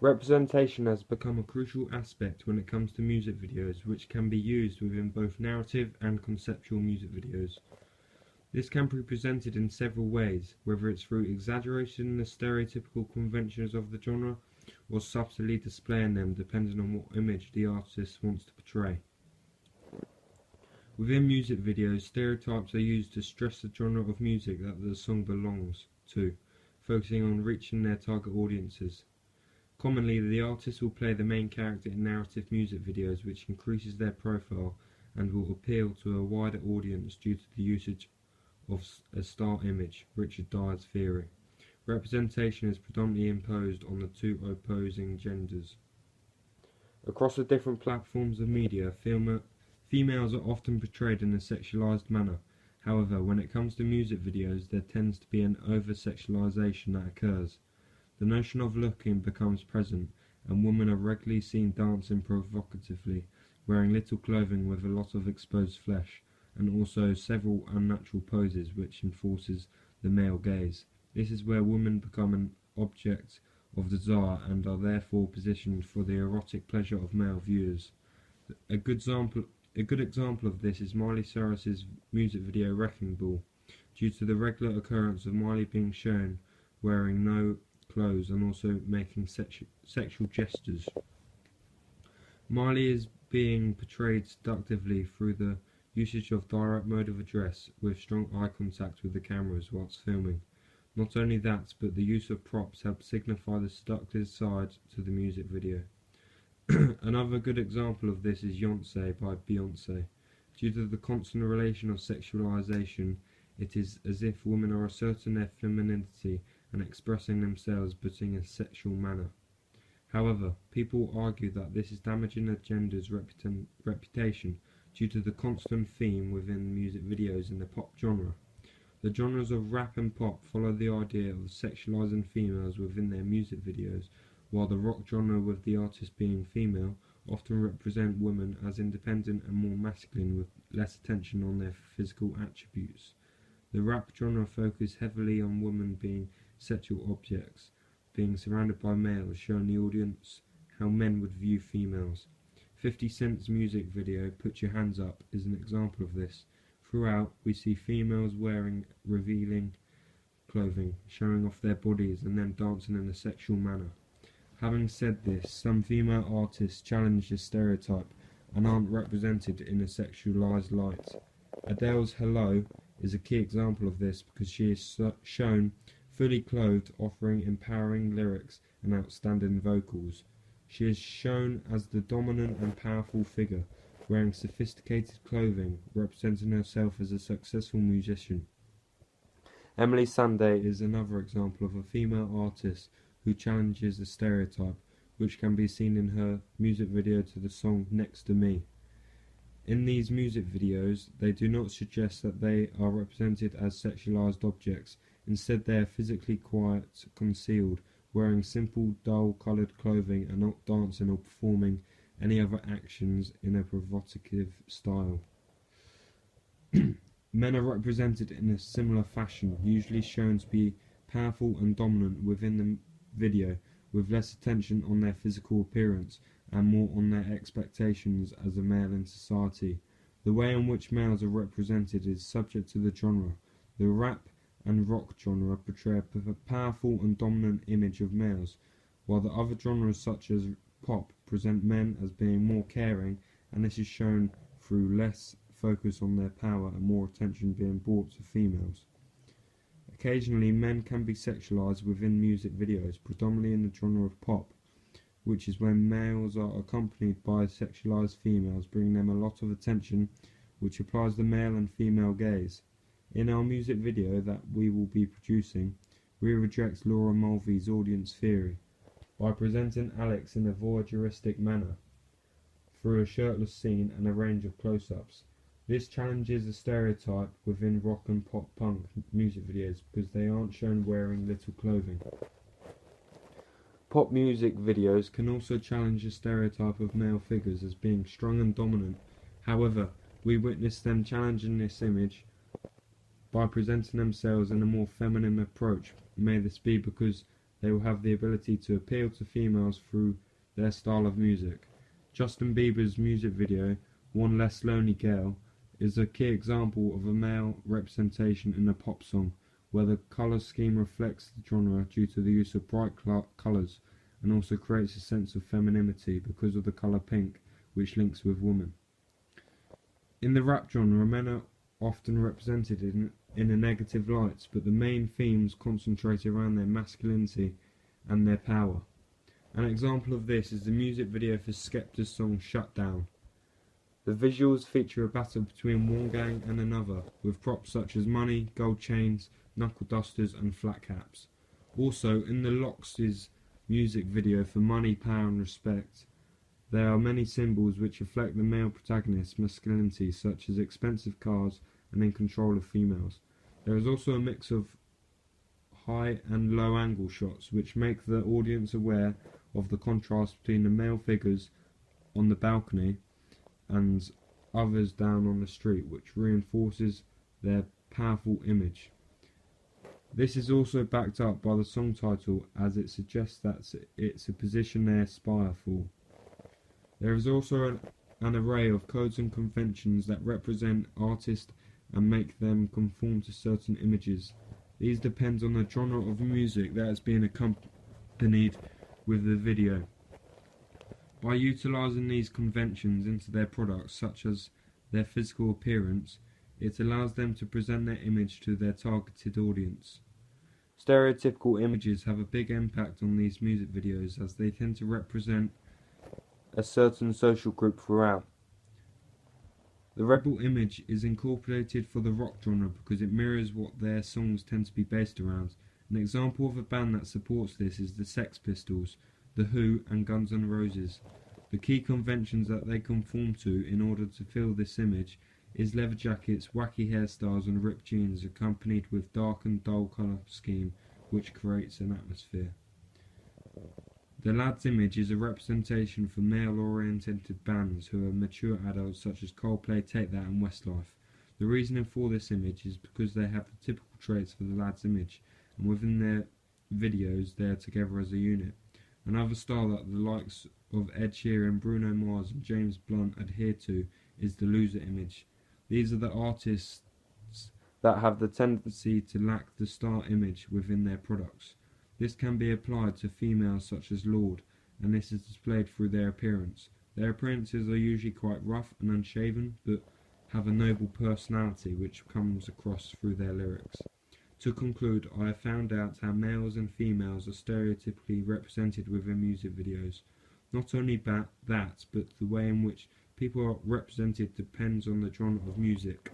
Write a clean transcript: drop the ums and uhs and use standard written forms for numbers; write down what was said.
Representation has become a crucial aspect when it comes to music videos, which can be used within both narrative and conceptual music videos. This can be presented in several ways, whether it's through exaggerating the stereotypical conventions of the genre, or subtly displaying them depending on what image the artist wants to portray. Within music videos, stereotypes are used to stress the genre of music that the song belongs to, focusing on reaching their target audiences. Commonly, the artist will play the main character in narrative music videos, which increases their profile and will appeal to a wider audience due to the usage of a star image, Richard Dyer's theory. Representation is predominantly imposed on the two opposing genders. Across the different platforms of media, females are often portrayed in a sexualized manner. However, when it comes to music videos, there tends to be an over-sexualization that occurs. The notion of looking becomes present, and women are regularly seen dancing provocatively, wearing little clothing with a lot of exposed flesh, and also several unnatural poses which enforces the male gaze. This is where women become an object of desire and are therefore positioned for the erotic pleasure of male viewers. A good example of this is Miley Cyrus's music video Wrecking Ball, due to the regular occurrence of Miley being shown wearing no clothes and also making sexual gestures. Miley is being portrayed seductively through the usage of direct mode of address with strong eye contact with the cameras whilst filming. Not only that, but the use of props help signify the seductive side to the music video. Another good example of this is Yoncé by Beyoncé. Due to the constant relation of sexualization, it is as if women are asserting their femininity and expressing themselves but in a sexual manner. However, people argue that this is damaging a gender's reputation due to the constant theme within music videos in the pop genre. The genres of rap and pop follow the idea of sexualizing females within their music videos, while the rock genre, with the artist being female, often represent women as independent and more masculine with less attention on their physical attributes. The rap genre focuses heavily on women being sexual objects, being surrounded by males, showing the audience how men would view females. 50 Cent's music video, Put Your Hands Up, is an example of this. Throughout, we see females wearing revealing clothing, showing off their bodies and then dancing in a sexual manner. Having said this, some female artists challenge this stereotype and aren't represented in a sexualized light. Adele's Hello is a key example of this because she is shown fully clothed, offering empowering lyrics and outstanding vocals. She is shown as the dominant and powerful figure, wearing sophisticated clothing, representing herself as a successful musician. Emeli Sandé is another example of a female artist who challenges a stereotype, which can be seen in her music video to the song Next to Me. In these music videos, they do not suggest that they are represented as sexualized objects. Instead, they are physically quiet, concealed, wearing simple, dull-colored clothing and not dancing or performing any other actions in a provocative style. Men are represented in a similar fashion, usually shown to be powerful and dominant within the video, with less attention on their physical appearance and more on their expectations as a male in society. The way in which males are represented is subject to the genre. The rap and rock genre portray a powerful and dominant image of males, while the other genres such as pop present men as being more caring, and this is shown through less focus on their power and more attention being brought to females. Occasionally, men can be sexualized within music videos, predominantly in the genre of pop, which is when males are accompanied by sexualized females, bringing them a lot of attention, which applies the male and female gaze. In our music video that we will be producing, we reject Laura Mulvey's audience theory by presenting Alex in a voyeuristic manner through a shirtless scene and a range of close-ups. This challenges a stereotype within rock and pop punk music videos because they aren't shown wearing little clothing. Pop music videos can also challenge the stereotype of male figures as being strong and dominant. However, we witness them challenging this image by presenting themselves in a more feminine approach. May this be because they will have the ability to appeal to females through their style of music. Justin Bieber's music video, One Less Lonely Girl, is a key example of a male representation in a pop song, where the colour scheme reflects the genre due to the use of bright colours, and also creates a sense of femininity because of the colour pink, which links with women. In the rap genre, men are often represented in a negative light, but the main themes concentrate around their masculinity and their power. An example of this is the music video for Skepta's song Shut Down. The visuals feature a battle between one gang and another, with props such as money, gold chains, knuckle dusters and flat caps. Also, in the Lox's music video for Money, Power and Respect, there are many symbols which reflect the male protagonist's masculinity, such as expensive cars and in control of females. There is also a mix of high and low angle shots which make the audience aware of the contrast between the male figures on the balcony and others down on the street, which reinforces their powerful image. This is also backed up by the song title, as it suggests that it's a position they aspire for. There is also an array of codes and conventions that represent artists and make them conform to certain images. These depend on the genre of music that is being accompanied with the video. By utilising these conventions into their products, such as their physical appearance, it allows them to present their image to their targeted audience. Stereotypical images have a big impact on these music videos, as they tend to represent a certain social group throughout. The rebel image is incorporated for the rock genre because it mirrors what their songs tend to be based around. An example of a band that supports this is the Sex Pistols, The Who and Guns N' Roses. The key conventions that they conform to in order to fill this image is leather jackets, wacky hairstyles and ripped jeans, accompanied with dark and dull colour scheme which creates an atmosphere. The Lads image is a representation for male-oriented bands who are mature adults such as Coldplay, Take That and Westlife. The reasoning for this image is because they have the typical traits for the Lads image, and within their videos they are together as a unit. Another style that the likes of Ed Sheeran, Bruno Mars and James Blunt adhere to is the Loser image. These are the artists that have the tendency to lack the star image within their products. This can be applied to females such as Lorde, and this is displayed through their appearance. Their appearances are usually quite rough and unshaven, but have a noble personality which comes across through their lyrics. To conclude, I have found out how males and females are stereotypically represented within music videos. Not only that, but the way in which people are represented depends on the genre of music.